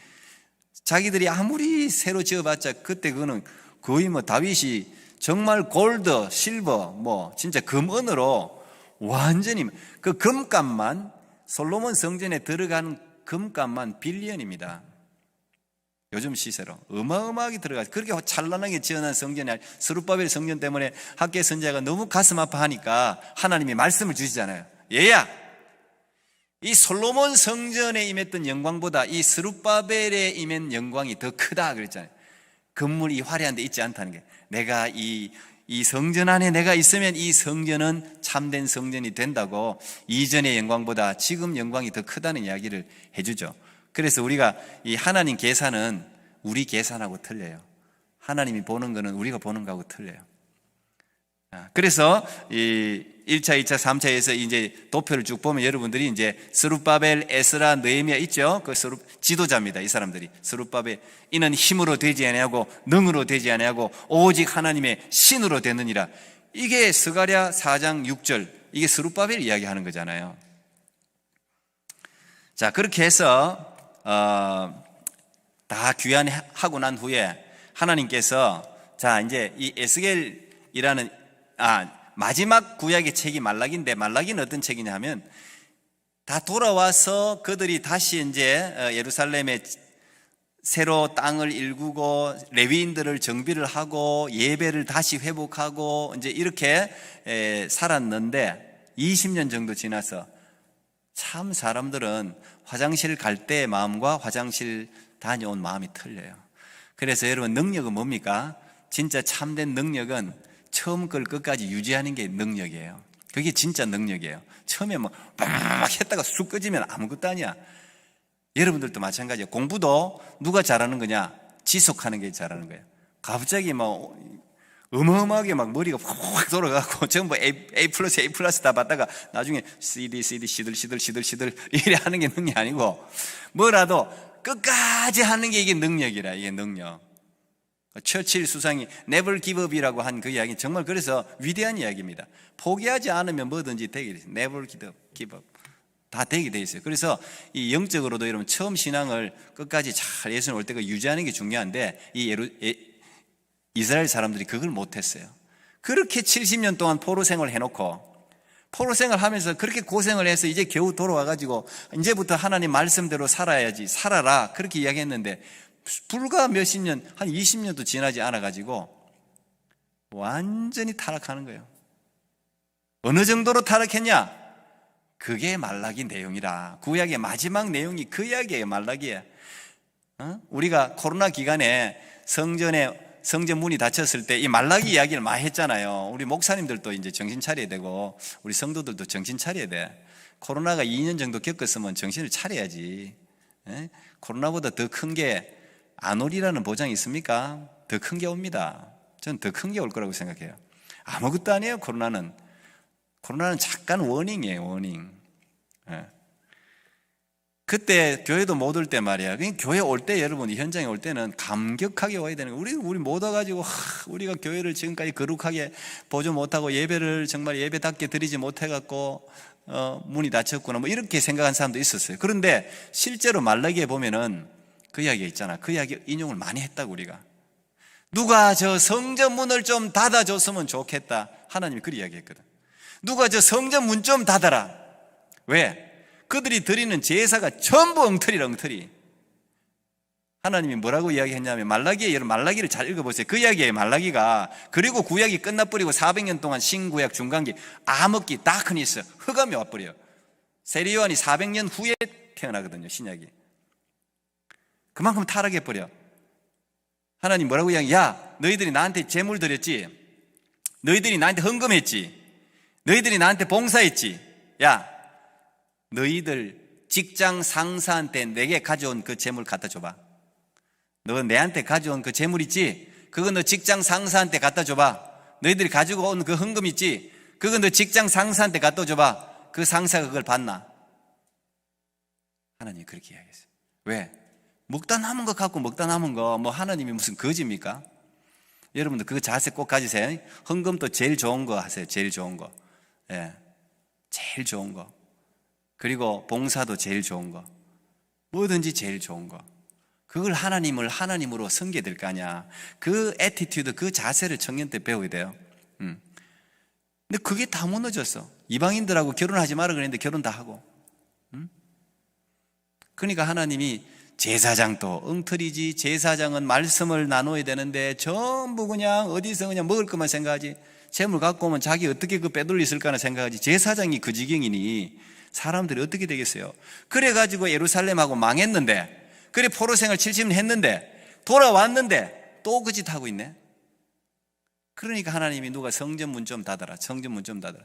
S1: 자기들이 아무리 새로 지어봤자 그때 그거는 거의 다윗이 정말 골드, 실버, 진짜 금은으로 완전히 그 금값만, 솔로몬 성전에 들어가는 금값만 빌리언입니다. 요즘 시세로 어마어마하게 들어가죠. 그렇게 찬란하게 지어낸 성전이, 스룹바벨 성전 때문에 학개 선지자가 너무 가슴 아파하니까 하나님이 말씀을 주시잖아요. 얘야, 이 솔로몬 성전에 임했던 영광보다 이 스룹바벨에 임한 영광이 더 크다 그랬잖아요. 건물이 화려한 데 있지 않다는 게, 내가 이 성전 안에 내가 있으면 이 성전은 참된 성전이 된다고, 이전의 영광보다 지금 영광이 더 크다는 이야기를 해주죠. 그래서 우리가 이 하나님 계산은 우리 계산하고 틀려요. 하나님이 보는 거는 우리가 보는 거하고 틀려요. 그래서 이 1차, 2차, 3차에서 이제 도표를 쭉 보면 여러분들이 이제 스룹바벨, 에스라, 느헤미야 있죠? 그 지도자입니다. 이 사람들이. 스룹바벨, 이는 힘으로 되지 아니하고 능으로 되지 아니하고 오직 하나님의 신으로 되느니라. 이게 스가랴 4장 6절, 이게 스룹바벨 이야기하는 거잖아요. 자, 그렇게 해서 다 귀환하고 난 후에 하나님께서, 자, 이제 이 에스겔이라는 마지막 구약의 책이 말라기인데, 말라기는 어떤 책이냐 하면 다 돌아와서 그들이 다시 이제 예루살렘에 새로 땅을 일구고 레위인들을 정비를 하고 예배를 다시 회복하고 이제 이렇게 살았는데 20년 정도 지나서 참 사람들은 화장실 갈 때의 마음과 화장실 다녀온 마음이 틀려요. 그래서 여러분, 능력은 뭡니까? 진짜 참된 능력은 처음 걸 끝까지 유지하는 게 능력이에요. 그게 진짜 능력이에요. 처음에 막 했다가 쑥 꺼지면 아무것도 아니야. 여러분들도 마찬가지예요. 공부도 누가 잘하는 거냐? 지속하는 게 잘하는 거예요. 갑자기 막 어마어마하게 막 머리가 확 돌아가고 전부 A 플러스 다 받다가 나중에 CD 시들 이래 하는 게 능력이 아니고, 뭐라도 끝까지 하는 게 이게 능력이라. 이게 능력. 처칠 수상이 never give up이라고 한 그 이야기, 정말 그래서 위대한 이야기입니다. 포기하지 않으면 뭐든지 되게 돼 있어요. never give up. 다 되게 돼 있어요. 그래서 이 영적으로도 여러분, 처음 신앙을 끝까지 잘 예수님 올 때가 유지하는 게 중요한데, 이스라엘 사람들이 그걸 못했어요. 그렇게 70년 동안 포로 생활을 해놓고, 포로 생활을 하면서 그렇게 고생을 해서 이제 겨우 돌아와가지고 이제부터 하나님 말씀대로 살아야지, 살아라, 그렇게 이야기했는데 불과 몇십 년, 한 20년도 지나지 않아가지고 완전히 타락하는 거예요. 어느 정도로 타락했냐? 그게 말라기 내용이라. 구약의 마지막 내용이 그 이야기예요. 말라기에. 우리가 코로나 기간에 성전 문이 닫혔을 때 이 말라기 이야기를 많이 했잖아요. 우리 목사님들도 이제 정신 차려야 되고 우리 성도들도 정신 차려야 돼. 코로나가 2년 정도 겪었으면 정신을 차려야지. 코로나보다 더 큰 게 안 오리라는 보장이 있습니까? 더 큰 게 옵니다. 저는 더 큰 게 올 거라고 생각해요. 아무것도 아니에요. 코로나는 잠깐 워닝이에요. 워닝. 그때 교회도 못 올 때 말이야. 교회 올 때, 여러분, 현장에 올 때는 감격하게 와야 되는 거예요. 우리 못 와가지고 우리가 교회를 지금까지 거룩하게 보지 못하고 예배를 정말 예배답게 드리지 못해갖고 문이 닫혔구나, 뭐 이렇게 생각한 사람도 있었어요. 그런데 실제로 말라기에 보면은 그 이야기 있잖아. 그 이야기 인용을 많이 했다고. 우리가 누가 저 성전 문을 좀 닫아줬으면 좋겠다, 하나님이 그렇게 이야기했거든. 누가 저 성전 문 좀 닫아라. 왜? 그들이 드리는 제사가 전부 엉터리라. 엉터리. 하나님이 뭐라고 이야기했냐면, 말라기에, 여러분 말라기를 잘 읽어보세요. 그 이야기예요. 말라기가. 그리고 구약이 끝나버리고 400년 동안 신구약 중간기 암흑기 다크니스, 흑암이 와버려요. 세리요한이 400년 후에 태어나거든요. 신약이. 그만큼 타락해버려. 하나님 뭐라고 이야기해? 야, 너희들이 나한테 제물 드렸지? 너희들이 나한테 헌금했지? 너희들이 나한테 봉사했지? 야, 너희들 직장 상사한테 내게 가져온 그 재물 갖다 줘봐. 너 내한테 가져온 그 재물 있지? 그거 너 직장 상사한테 갖다 줘봐. 너희들이 가지고 온 그 헌금 있지? 그거 너 직장 상사한테 갖다 줘봐. 그 상사가 그걸 받나? 하나님이 그렇게 이야기했어요. 왜? 먹다 남은 거 갖고 먹다 남은 거 뭐 하나님이 무슨 거지입니까? 여러분들 그 자세 꼭 가지세요. 헌금도 제일 좋은 거 하세요. 제일 좋은 거. 예, 제일 좋은 거. 그리고 봉사도 제일 좋은 거. 뭐든지 제일 좋은 거. 그걸 하나님으로 섬겨야 될 거 아니야. 그 애티튜드, 그 자세를 청년 때 배워야 돼요. 근데 그게 다 무너졌어. 이방인들하고 결혼하지 마라 그랬는데 결혼 다 하고. 그러니까 하나님이, 제사장도 엉터리지. 제사장은 말씀을 나눠야 되는데 전부 그냥 어디서 그냥 먹을 것만 생각하지. 재물 갖고 오면 자기 어떻게 그 빼돌리 있을까나 생각하지. 제사장이 그 지경이니 사람들이 어떻게 되겠어요? 그래가지고 예루살렘하고 망했는데, 그래 포로생활 70년 했는데, 돌아왔는데 또 그 짓 하고 있네. 그러니까 하나님이 누가 성전문 좀 닫아라. 성전문 좀 닫아라.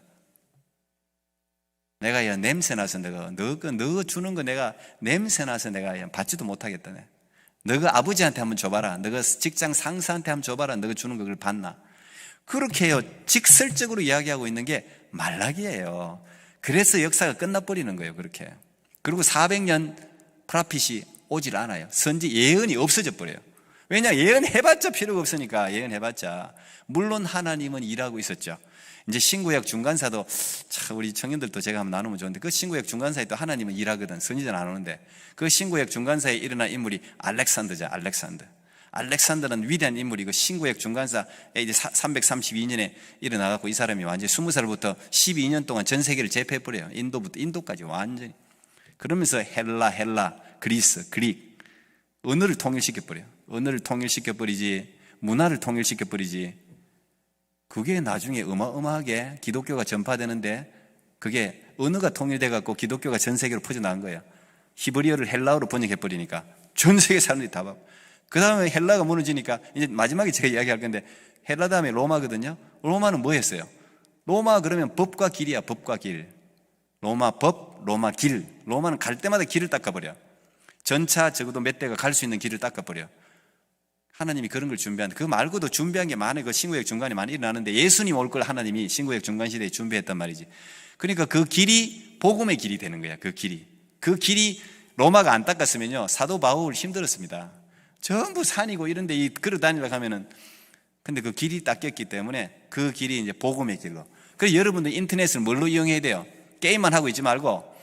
S1: 내가 야 냄새나서 내가 너 주는 거 내가 냄새나서 내가 야 받지도 못하겠다네. 너가 아버지한테 한번 줘봐라. 너가 직장 상사한테 한번 줘봐라. 너가 주는 거 그걸 받나? 그렇게 해요. 직설적으로 이야기하고 있는 게 말라기예요. 그래서 역사가 끝나버리는 거예요. 그렇게. 그리고 400년 프라핏이 오질 않아요. 선지 예언이 없어져 버려요. 왜냐? 예언해봤자 필요가 없으니까. 예언해봤자. 물론 하나님은 일하고 있었죠. 이제 신구약 중간사도, 참 우리 청년들도 제가 한번 나누면 좋은데, 그 신구약 중간사에 또 하나님은 일하거든. 선지자는 안 오는데, 그 신구약 중간사에 일어난 인물이 알렉산더죠. 알렉산더는 위대한 인물이고 신구약 중간사 AD 332년에 일어나갖고 이 사람이 완전히 20살부터 12년 동안 전 세계를 제패해버려요. 인도부터 인도까지 완전히. 그러면서 헬라, 그리스, 그릭 언어를 통일시켜버려요. 언어를 통일시켜버리지, 문화를 통일시켜버리지. 그게 나중에 어마어마하게 기독교가 전파되는데 그게 언어가 통일돼갖고 기독교가 전 세계로 퍼져나간 거예요. 히브리어를 헬라어로 번역해버리니까 전 세계 사람들이 다 봐. 그 다음에 헬라가 무너지니까 이제 마지막에 제가 이야기할 건데 헬라 다음에 로마거든요. 로마는 뭐 했어요? 로마 그러면 법과 길이야. 법과 길. 로마 법, 로마 길. 로마는 갈 때마다 길을 닦아버려. 전차 적어도 몇 대가 갈 수 있는 길을 닦아버려. 하나님이 그런 걸 준비한다. 그 말고도 준비한 게 많아요. 그 신구약 중간에 많이 일어나는데 예수님 올 걸 하나님이 신구약 중간 시대에 준비했단 말이지. 그러니까 그 길이 복음의 길이 되는 거야. 그 길이 로마가 안 닦았으면요 사도 바울 힘들었습니다. 전부 산이고 이런데 이 걸어 다니려고 하면은, 근데 그 길이 닦였기 때문에 그 길이 이제 복음의 길로. 그래서 여러분들 인터넷을 뭘로 이용해야 돼요? 게임만 하고 있지 말고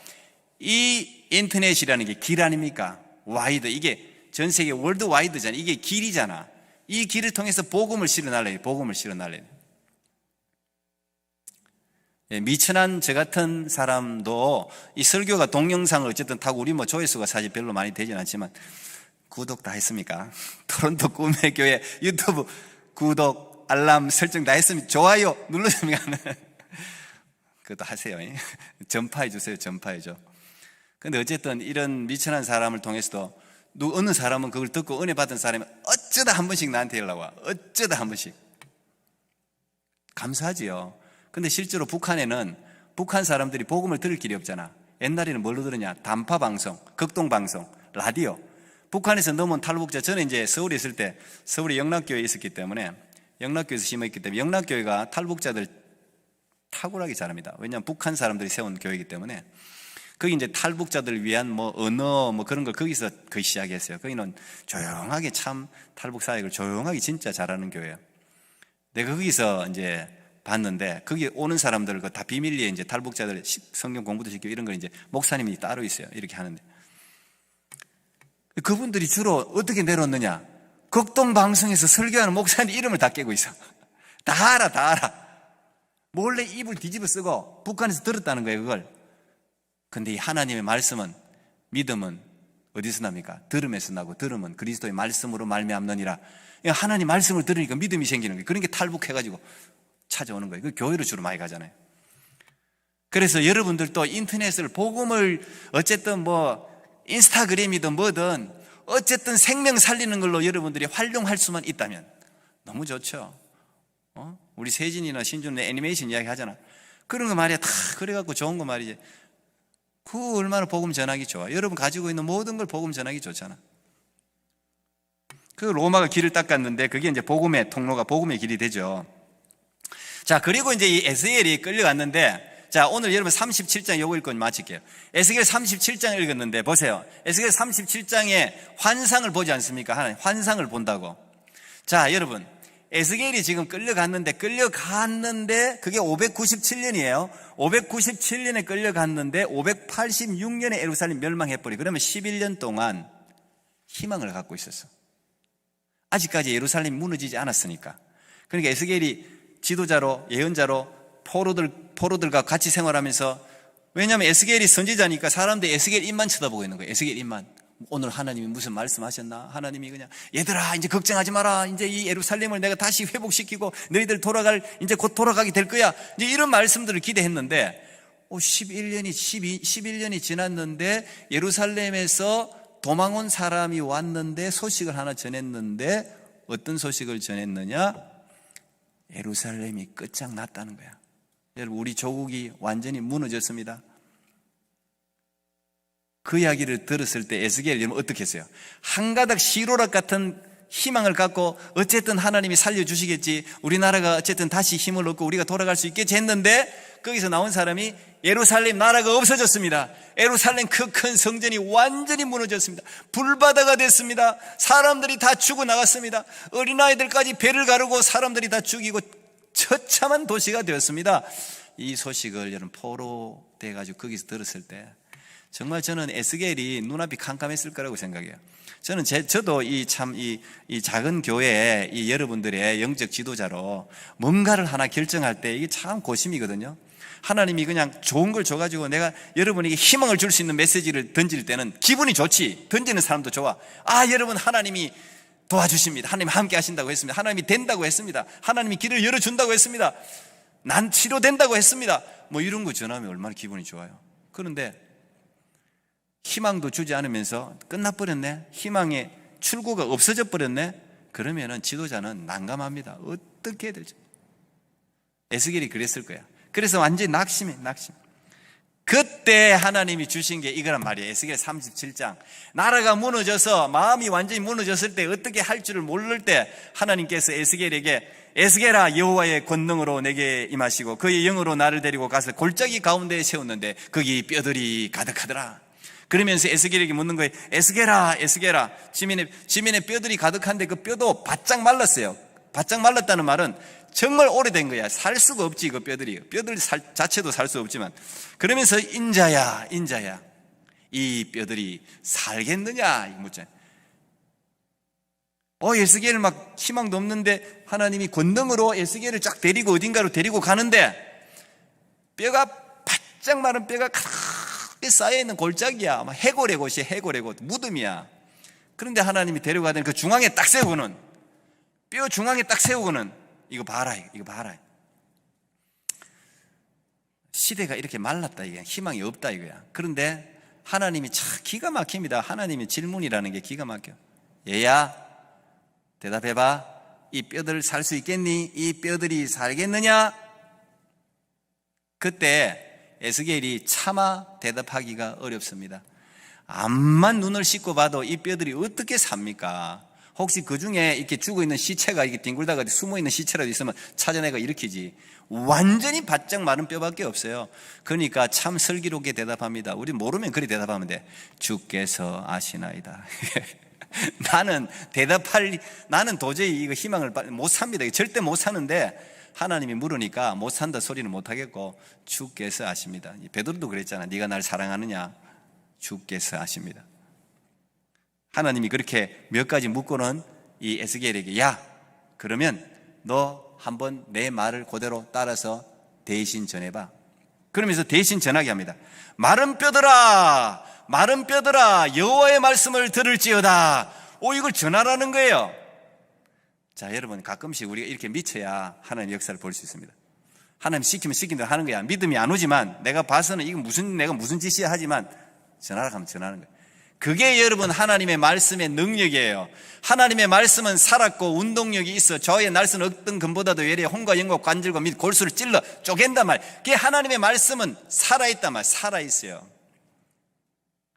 S1: 이 인터넷이라는 게 길 아닙니까? 와이드. 이게 전 세계 월드와이드잖아. 이게 길이잖아. 이 길을 통해서 복음을 실어날려야 돼. 복음을 실어날려야 돼. 미천한 저 같은 사람도 이 설교가 동영상을 어쨌든 타고 우리 뭐 조회수가 사실 별로 많이 되진 않지만 구독 다 했습니까? 토론토 꿈의 교회 유튜브 구독, 알람 설정 다 했습니까? 좋아요 눌렀습니까? 그것도 하세요. 전파해 주세요. 전파해줘. 근데 어쨌든 이런 미천한 사람을 통해서도 어느 사람은 그걸 듣고 은혜 받은 사람이 어쩌다 한 번씩 나한테 연락 와. 어쩌다 한 번씩. 감사하지요. 근데 실제로 북한에는 북한 사람들이 복음을 들을 길이 없잖아. 옛날에는 뭘로 들으냐? 단파 방송, 극동 방송, 라디오. 북한에서 넘어온 탈북자, 저는 이제 서울에 있을 때 서울에 영락교회에 있었기 때문에 영락교회에서 심었기 때문에 영락교회가 탈북자들 탁월하게 잘합니다. 왜냐하면 북한 사람들이 세운 교회이기 때문에. 거기 이제 탈북자들을 위한 뭐 언어 뭐 그런 걸 거기서 거의 시작했어요. 거기는 조용하게 참 탈북 사역을 조용하게 진짜 잘하는 교회예요. 내가 거기서 이제 봤는데 거기 오는 사람들 다 비밀리에 이제 탈북자들 성경 공부도 시키고 이런 걸 이제 목사님이 따로 있어요. 이렇게 하는데 그분들이 주로 어떻게 내려오느냐? 극동 방송에서 설교하는 목사님 이름을 다 깨고 있어. 다 알아. 몰래 입을 뒤집어 쓰고 북한에서 들었다는 거예요, 그걸. 근데 이 하나님의 말씀은, 믿음은 어디서 납니까? 들음에서 나고 들음은 그리스도의 말씀으로 말미암느니라. 하나님 말씀을 들으니까 믿음이 생기는 거예요. 그런 게 탈북해가지고 찾아오는 거예요. 그 교회로 주로 많이 가잖아요. 그래서 여러분들도 인터넷을 복음을 어쨌든 뭐 인스타그램이든 뭐든 어쨌든 생명 살리는 걸로 여러분들이 활용할 수만 있다면 너무 좋죠. 우리 세진이나 신준은 애니메이션 이야기 하잖아. 그런 거 말이야. 다 그래갖고 좋은 거 말이지. 그 얼마나 복음 전하기 좋아. 여러분 가지고 있는 모든 걸 복음 전하기 좋잖아. 그 로마가 길을 닦았는데 그게 이제 복음의 통로가 복음의 길이 되죠. 자, 그리고 이제 이 에스겔이 끌려갔는데, 자, 오늘 여러분 37장 요거 읽고 마칠게요. 에스겔 37장 읽었는데 보세요. 에스겔 37장에 환상을 보지 않습니까? 하나님 환상을 본다고. 자, 여러분 에스겔이 지금 끌려갔는데 그게 597년이에요. 597년에 끌려갔는데 586년에 예루살렘 멸망해버리. 그러면 11년 동안 희망을 갖고 있었어. 아직까지 예루살렘이 무너지지 않았으니까. 그러니까 에스겔이 지도자로 예언자로 포로들과 같이 생활하면서, 왜냐하면 에스겔이 선지자니까 사람들이 에스겔 입만 쳐다보고 있는 거예요. 에스겔 입만. 오늘 하나님이 무슨 말씀하셨나? 하나님이 그냥 얘들아 이제 걱정하지 마라. 이제 이 예루살렘을 내가 다시 회복시키고 너희들 이제 곧 돌아가게 될 거야. 이제 이런 말씀들을 기대했는데 11년이 지났는데 예루살렘에서 도망 온 사람이 왔는데 소식을 하나 전했는데 어떤 소식을 전했느냐? 예루살렘이 끝장났다는 거야. 여러분 우리 조국이 완전히 무너졌습니다. 그 이야기를 들었을 때 에스겔 여러분 어떻게 했어요? 한 가닥 시로락 같은 희망을 갖고 어쨌든 하나님이 살려주시겠지, 우리나라가 어쨌든 다시 힘을 얻고 우리가 돌아갈 수 있겠지 했는데 거기서 나온 사람이 예루살렘 나라가 없어졌습니다. 예루살렘 그 큰 성전이 완전히 무너졌습니다. 불바다가 됐습니다. 사람들이 다 죽어나갔습니다. 어린아이들까지 배를 가르고 사람들이 다 죽이고 처참한 도시가 되었습니다. 이 소식을 여러분 포로돼가지고 거기서 들었을 때 정말 저는 에스겔이 눈앞이 캄캄했을 거라고 생각해요. 저도 이 작은 교회에 이 여러분들의 영적 지도자로 뭔가를 하나 결정할 때 이게 참 고심이거든요. 하나님이 그냥 좋은 걸 줘가지고 내가 여러분에게 희망을 줄 수 있는 메시지를 던질 때는 기분이 좋지. 던지는 사람도 좋아. 여러분 하나님이 도와주십니다. 하나님이 함께 하신다고 했습니다. 하나님이 된다고 했습니다. 하나님이 길을 열어준다고 했습니다. 난 치료된다고 했습니다. 뭐 이런 거 전하면 얼마나 기분이 좋아요. 그런데 희망도 주지 않으면서 끝나버렸네. 희망의 출구가 없어져 버렸네. 그러면은 지도자는 난감합니다. 어떻게 해야 될지. 에스겔이 그랬을 거야. 그래서 완전히 낙심. 그때 하나님이 주신 게 이거란 말이에요. 에스겔 37장. 나라가 무너져서 마음이 완전히 무너졌을 때 어떻게 할 줄을 모를 때 하나님께서 에스겔에게 에스겔아 여호와의 권능으로 내게 임하시고 그의 영으로 나를 데리고 가서 골짜기 가운데에 세웠는데 거기 뼈들이 가득하더라. 그러면서 에스겔에게 묻는 거예요. 에스겔아 지면에 뼈들이 가득한데 그 뼈도 바짝 말랐어요. 바짝 말랐다는 말은 정말 오래된 거야. 살 수가 없지. 그 뼈들 자체도 살 수 없지만. 그러면서 인자야 이 뼈들이 살겠느냐 이 묻잖아요. 에스겔 막 희망도 없는데 하나님이 권능으로 에스겔을 쫙 데리고 어딘가로 데리고 가는데 뼈가 바짝 마른 뼈가 가득 쌓여있는 골짜기야. 해골의 곳이야. 해골의 곳 무덤이야. 그런데 하나님이 데려가더니 그 중앙에 딱 세우고는 뼈 중앙에 딱 세우고는 이거 봐라. 시대가 이렇게 말랐다. 이게 희망이 없다 이거야. 그런데 하나님이 참 기가 막힙니다. 하나님의 질문이라는 게 기가 막혀. 얘야 대답해봐. 이 뼈들 살 수 있겠니? 이 뼈들이 살겠느냐? 그때 에스겔이 차마 대답하기가 어렵습니다. 암만 눈을 씻고 봐도 이 뼈들이 어떻게 삽니까? 혹시 그 중에 이렇게 죽어있는 시체가 이렇게 뒹굴다가 숨어있는 시체라도 있으면 찾아내가 일으키지. 완전히 바짝 마른 뼈밖에 없어요. 그러니까 참 슬기롭게 대답합니다. 우리 모르면 그리 대답하면 돼. 주께서 아시나이다. 나는 도저히 이거 희망을 못 삽니다. 절대 못 사는데 하나님이 물으니까 못 산다 소리는 못 하겠고 주께서 아십니다. 베드로도 그랬잖아. 네가 날 사랑하느냐? 주께서 아십니다. 하나님이 그렇게 몇 가지 묻고는 이 에스겔에게 그러면 너 한번 내 말을 그대로 따라서 대신 전해봐. 그러면서 대신 전하게 합니다. 마른 뼈들아 여호와의 말씀을 들을지어다. 이걸 전하라는 거예요. 자, 여러분 가끔씩 우리가 이렇게 미쳐야 하나님의 역사를 볼 수 있습니다. 하나님 시키면 시킨 대로 하는 거야. 믿음이 안 오지만 내가 봐서는 이건 내가 무슨 짓이야 하지만 전하라 하면 전하는 거예요. 그게 여러분 하나님의 말씀의 능력이에요. 하나님의 말씀은 살았고 운동력이 있어. 저의 날선 어떤 금보다도 외래 혼과 영과 관절과 및 골수를 찔러 쪼갠단 말. 그게 하나님의 말씀은 살아있단 말. 살아있어요.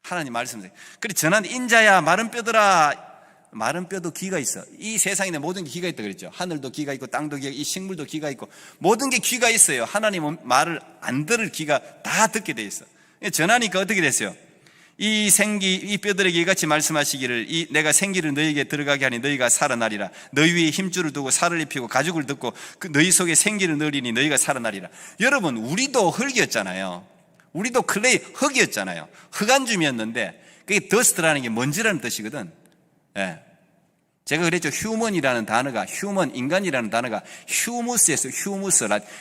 S1: 하나님 말씀. 그래 전하는 인자야 마른 뼈들아. 마른 뼈도 귀가 있어. 이 세상에 모든 게 귀가 있다 그랬죠. 하늘도 귀가 있고 땅도 귀가 있고 이 식물도 귀가 있고 모든 게 귀가 있어요. 하나님은 말을 안 들을 귀가 다 듣게 돼 있어. 전하니까 어떻게 됐어요? 이 뼈들에게 이같이 말씀하시기를 내가 생기를 너희에게 들어가게 하니 너희가 살아나리라. 너희 위에 힘줄을 두고 살을 입히고 가죽을 듣고 너희 속에 생기를 넣으리니 너희가 살아나리라. 여러분 우리도 흙이었잖아요. 우리도 클레이 흙이었잖아요. 흙안줌이었는데 그게 더스트라는 게 먼지라는 뜻이거든. 예. 제가 그랬죠. 휴먼이라는 단어가 인간이라는 단어가 휴무스에서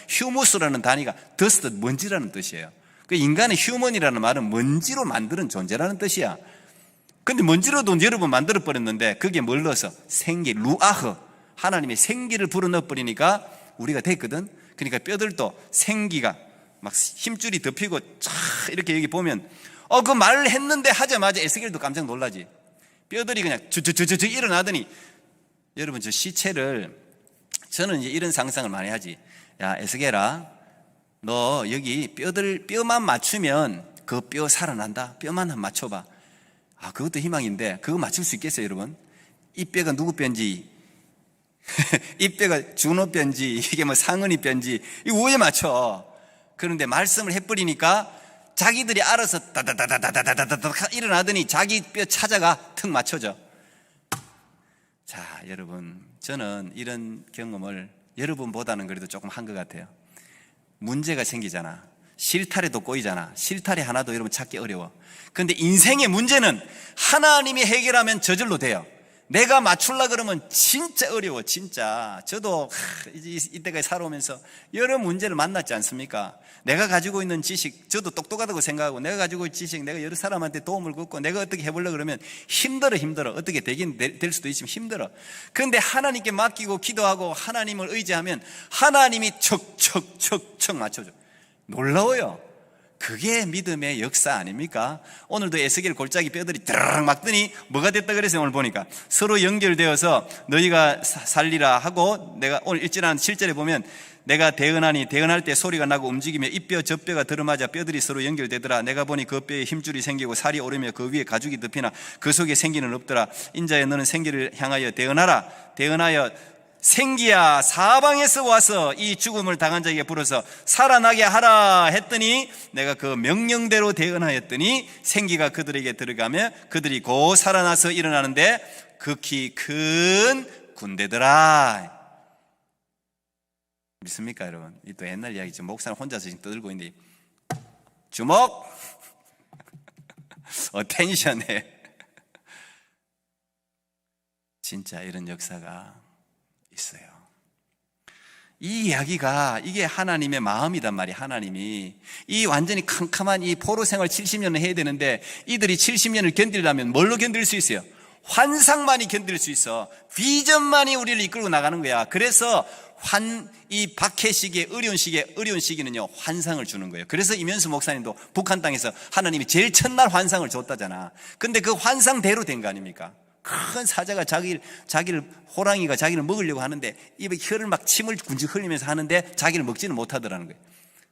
S1: 휴무스라는 단어가 더스트 먼지라는 뜻이에요. 그 인간의 휴먼이라는 말은 먼지로 만드는 존재라는 뜻이야. 근데 먼지로도 여러분 만들어버렸는데 그게 뭘 넣어서? 생기, 루아흐. 하나님의 생기를 불어넣어버리니까 우리가 됐거든. 그러니까 뼈들도 생기가 막 힘줄이 덮이고 쫙 이렇게 여기 보면 그 말을 했는데 하자마자 에스겔도 깜짝 놀라지. 뼈들이 그냥 주주주주 일어나더니 여러분 저 시체를 저는 이제 이런 상상을 많이 하지. 야 에스겔아 너 여기 뼈만 맞추면 그 뼈 살아난다. 뼈만 한번 맞춰봐. 그것도 희망인데 그거 맞출 수 있겠어요 여러분? 이 뼈가 누구 뼈인지 이 뼈가 준호 뼈인지 이게 뭐 상은이 뼈인지 이거 왜 맞춰? 그런데 말씀을 해버리니까 자기들이 알아서 다다다다다다다다다 일어나더니 자기 뼈 찾아가 턱 맞춰져. 자 여러분 저는 이런 경험을 여러분보다는 그래도 조금 한 것 같아요. 문제가 생기잖아. 실타래도 꼬이잖아. 실타래 하나도 여러분 찾기 어려워. 그런데 인생의 문제는 하나님이 해결하면 저절로 돼요. 내가 맞추려 그러면 진짜 어려워. 진짜 저도 이때까지 살아오면서 여러 문제를 만났지 않습니까? 내가 가지고 있는 지식, 저도 똑똑하다고 생각하고 내가 가지고 있는 지식, 내가 여러 사람한테 도움을 받고 내가 어떻게 해보려고 그러면 힘들어. 어떻게 되긴 될 수도 있지만 힘들어. 그런데 하나님께 맡기고 기도하고 하나님을 의지하면 하나님이 척척척척 맞춰줘. 놀라워요. 그게 믿음의 역사 아닙니까? 오늘도 에스겔 골짜기 뼈들이 드르륵 막더니 뭐가 됐다 그랬어요. 오늘 보니까 서로 연결되어서 너희가 살리라 하고, 내가 오늘 일절한 7절에 보면 내가 대언하니 대언할 때 소리가 나고 움직이며 이 뼈 저 뼈가 들어맞아 뼈들이 서로 연결되더라. 내가 보니 그 뼈에 힘줄이 생기고 살이 오르며 그 위에 가죽이 덮이나 그 속에 생기는 없더라. 인자여 너는 생기를 향하여 대언하라. 대언하여 생기야 사방에서 와서 이 죽음을 당한 자에게 불어서 살아나게 하라 했더니 내가 그 명령대로 대언하였더니 생기가 그들에게 들어가며 그들이 곧 살아나서 일어나는데 극히 큰 군대더라. 믿습니까 여러분? 이 또 옛날 이야기죠. 목사는 혼자서 지금 떠들고 있는데 주목! 어텐션에 진짜 이런 역사가 있어요. 이 이야기가 이게 하나님의 마음이단 말이에요. 하나님이 이 완전히 캄캄한 이 포로 생활 70년을 해야 되는데 이들이 70년을 견디려면 뭘로 견딜 수 있어요? 환상만이 견딜 수 있어. 비전만이 우리를 이끌고 나가는 거야. 그래서 이 박해 시기에 어려운 시기는요 환상을 주는 거예요. 그래서 이면수 목사님도 북한 땅에서 하나님이 제일 첫날 환상을 줬다잖아. 근데 그 환상대로 된 거 아닙니까? 큰 사자가 호랑이가 자기를 먹으려고 하는데 입에 혀를 막 침을 군직 흘리면서 하는데 자기를 먹지는 못하더라는 거예요.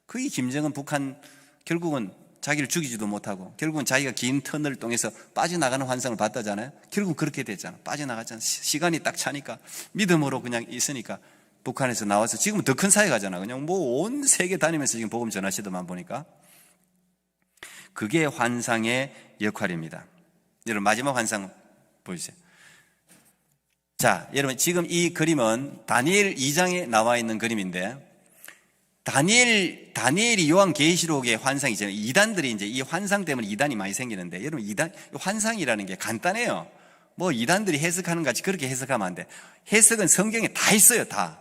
S1: 그게 김정은 북한 결국은 자기를 죽이지도 못하고 결국은 자기가 긴 터널을 통해서 빠져나가는 환상을 봤다잖아요. 결국 그렇게 됐잖아. 빠져나갔잖아. 시간이 딱 차니까 믿음으로 그냥 있으니까 북한에서 나와서 지금은 더 큰 사회 가잖아. 그냥 뭐 온 세계 다니면서 지금 복음 전하시더만 보니까. 그게 환상의 역할입니다. 여러분 마지막 환상 보여주세요. 자, 여러분 지금 이 그림은 다니엘 2장에 나와 있는 그림인데 다니엘이 요한계시록의 환상이잖아요. 이단들이 이제 이 환상 때문에 이단이 많이 생기는데 여러분 환상이라는 게 간단해요. 뭐 이단들이 해석하는 같이 그렇게 해석하면 안 돼. 해석은 성경에 다 있어요. 다.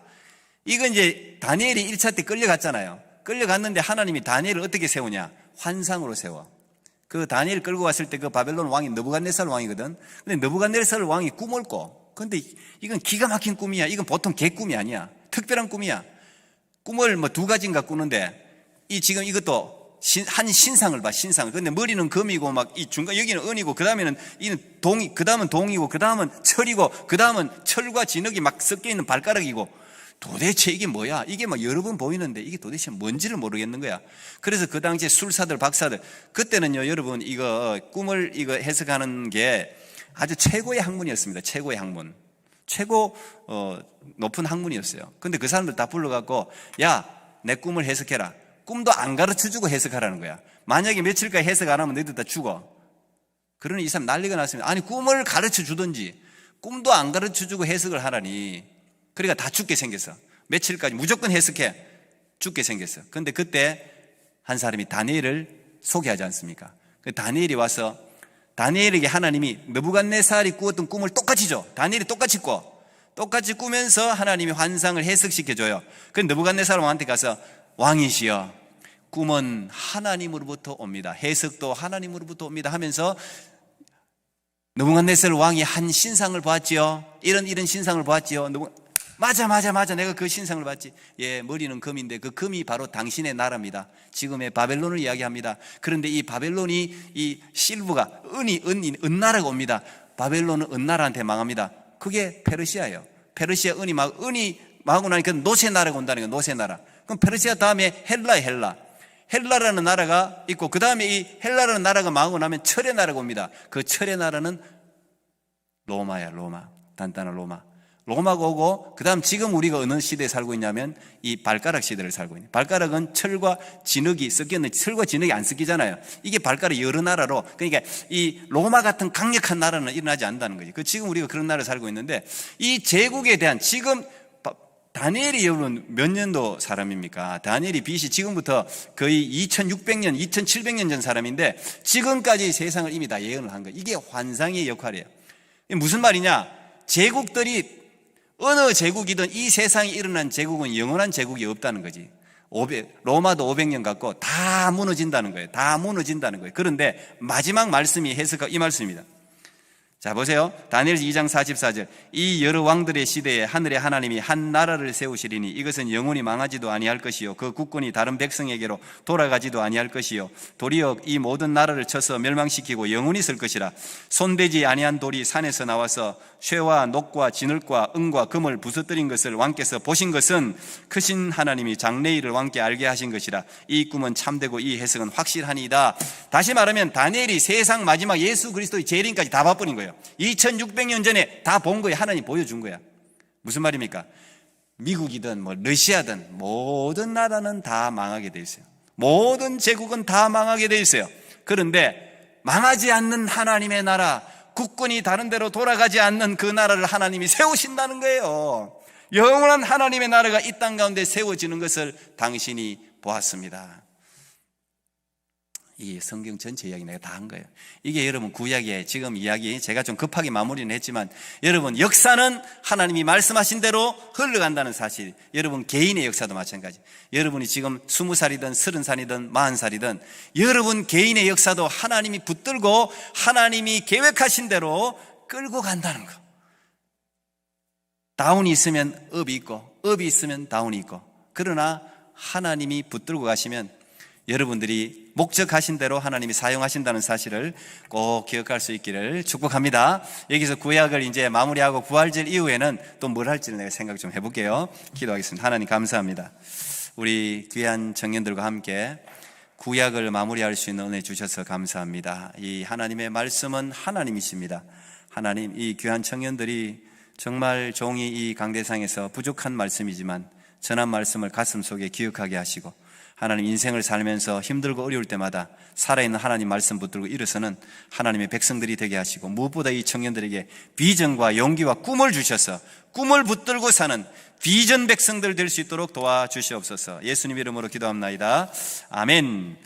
S1: 이건 이제 다니엘이 1차 때 끌려갔잖아요. 끌려갔는데 하나님이 다니엘을 어떻게 세우냐? 환상으로 세워. 그 다니엘 끌고 갔을 때 그 바벨론 왕이 느부갓네살 왕이거든. 근데 느부갓네살 왕이 꿈을 꿔. 근데 이건 기가 막힌 꿈이야. 이건 보통 개꿈이 아니야. 특별한 꿈이야. 꿈을 뭐 두 가지인가 꾸는데 지금 이것도 한 신상을 봐. 신상을. 근데 머리는 금이고 막 이 중간 여기는 은이고 그다음에는 이는 동이, 그다음은 동이고 그다음은 철이고 그다음은 철과 진흙이 막 섞여 있는 발가락이고 도대체 이게 뭐야? 이게 막 여러 번 보이는데 이게 도대체 뭔지를 모르겠는 거야. 그래서 그 당시에 술사들, 박사들, 그때는요, 여러분, 꿈을 해석하는 게 아주 최고의 학문이었습니다. 최고의 학문. 최고, 높은 학문이었어요. 근데 그 사람들 다 불러갖고, 야, 내 꿈을 해석해라. 꿈도 안 가르쳐 주고 해석하라는 거야. 만약에 며칠까지 해석 안 하면 너희들 다 죽어. 그러니 이 사람 난리가 났습니다. 아니, 꿈을 가르쳐 주든지, 꿈도 안 가르쳐 주고 해석을 하라니. 그러니까 다 죽게 생겼어. 며칠까지 무조건 해석해. 죽게 생겼어. 그런데 그때 한 사람이 다니엘을 소개하지 않습니까? 다니엘이 와서 다니엘에게 하나님이 느부갓네살이 꾸었던 꿈을 똑같이 줘. 다니엘이 똑같이 꿔. 똑같이 꾸면서 하나님이 환상을 해석시켜줘요. 그래서 느부갓네살 왕한테 가서 왕이시여, 꿈은 하나님으로부터 옵니다. 해석도 하나님으로부터 옵니다 하면서 느부갓네살 왕이 한 신상을 보았지요. 이런 신상을 보았지요. 맞아. 내가 그 신상을 봤지. 예, 머리는 금인데 그 금이 바로 당신의 나라입니다. 지금의 바벨론을 이야기합니다. 그런데 이 바벨론이 이 실브가 은나라가 옵니다. 바벨론은 은나라한테 망합니다. 그게 페르시아예요. 페르시아 은이 망하고 나니까 노세나라가 온다는 거예요. 노세나라. 그럼 페르시아 다음에 헬라라는 나라가 있고 그 다음에 이 헬라라는 나라가 망하고 나면 철의 나라가 옵니다. 그 철의 나라는 로마야. 로마. 단단한 로마. 로마가 오고 그 다음 지금 우리가 어느 시대에 살고 있냐면 이 발가락 시대를 살고 있는. 발가락은 철과 진흙이 섞였는데 철과 진흙이 안 섞이잖아요. 이게 발가락 여러 나라로, 그러니까 이 로마 같은 강력한 나라는 일어나지 않는다는 거지. 지금 우리가 그런 나라를 살고 있는데 이 제국에 대한 지금 다니엘이 여러분 몇 년도 사람입니까? 다니엘이 BC 지금부터 거의 2600년, 2700년 전 사람인데 지금까지 세상을 이미 다 예언을 한 거예요. 이게 환상의 역할이에요. 이게 무슨 말이냐? 제국들이 어느 제국이든 이 세상에 일어난 제국은 영원한 제국이 없다는 거지. 로마도 500년 갖고 다 무너진다는 거예요. 다 무너진다는 거예요. 그런데 마지막 말씀이 해석하고 이 말씀입니다. 자, 보세요. 다니엘서 2장 44절. 이 여러 왕들의 시대에 하늘의 하나님이 한 나라를 세우시리니 이것은 영원히 망하지도 아니할 것이요 그 국권이 다른 백성에게로 돌아가지도 아니할 것이요 도리어 이 모든 나라를 쳐서 멸망시키고 영원히 쓸 것이라. 손대지 아니한 돌이 산에서 나와서 쇠와 녹과 진흙과 은과 금을 부서뜨린 것을 왕께서 보신 것은 크신 하나님이 장래일을 왕께 알게 하신 것이라. 이 꿈은 참되고 이 해석은 확실하니이다. 다시 말하면 다니엘이 세상 마지막 예수 그리스도의 재림까지 다 봐버린 거예요. 2600년 전에 다 본 거예요. 하나님 보여준 거야. 무슨 말입니까? 미국이든 뭐 러시아든 모든 나라는 다 망하게 돼 있어요. 모든 제국은 다 망하게 돼 있어요. 그런데 망하지 않는 하나님의 나라, 국권이 다른 데로 돌아가지 않는 그 나라를 하나님이 세우신다는 거예요. 영원한 하나님의 나라가 이 땅 가운데 세워지는 것을 당신이 보았습니다. 이 성경 전체 이야기 내가 다 한 거예요. 이게 여러분 구약의 지금 이야기 제가 좀 급하게 마무리는 했지만 여러분 역사는 하나님이 말씀하신 대로 흘러간다는 사실. 여러분 개인의 역사도 마찬가지. 여러분이 지금 20살이든 30살이든 40살이든 여러분 개인의 역사도 하나님이 붙들고 하나님이 계획하신 대로 끌고 간다는 거. 다운이 있으면 업이 있고 업이 있으면 다운이 있고 그러나 하나님이 붙들고 가시면 여러분들이 목적하신 대로 하나님이 사용하신다는 사실을 꼭 기억할 수 있기를 축복합니다. 여기서 구약을 이제 마무리하고 부활절 이후에는 또 뭘 할지를 내가 생각 좀 해볼게요. 기도하겠습니다. 하나님 감사합니다. 우리 귀한 청년들과 함께 구약을 마무리할 수 있는 은혜 주셔서 감사합니다. 이 하나님의 말씀은 하나님이십니다. 하나님, 이 귀한 청년들이 정말 종이 이 강대상에서 부족한 말씀이지만 전한 말씀을 가슴 속에 기억하게 하시고 하나님 인생을 살면서 힘들고 어려울 때마다 살아있는 하나님 말씀 붙들고 일어서는 하나님의 백성들이 되게 하시고 무엇보다 이 청년들에게 비전과 용기와 꿈을 주셔서 꿈을 붙들고 사는 비전 백성들 될 수 있도록 도와주시옵소서. 예수님 이름으로 기도합나이다. 아멘.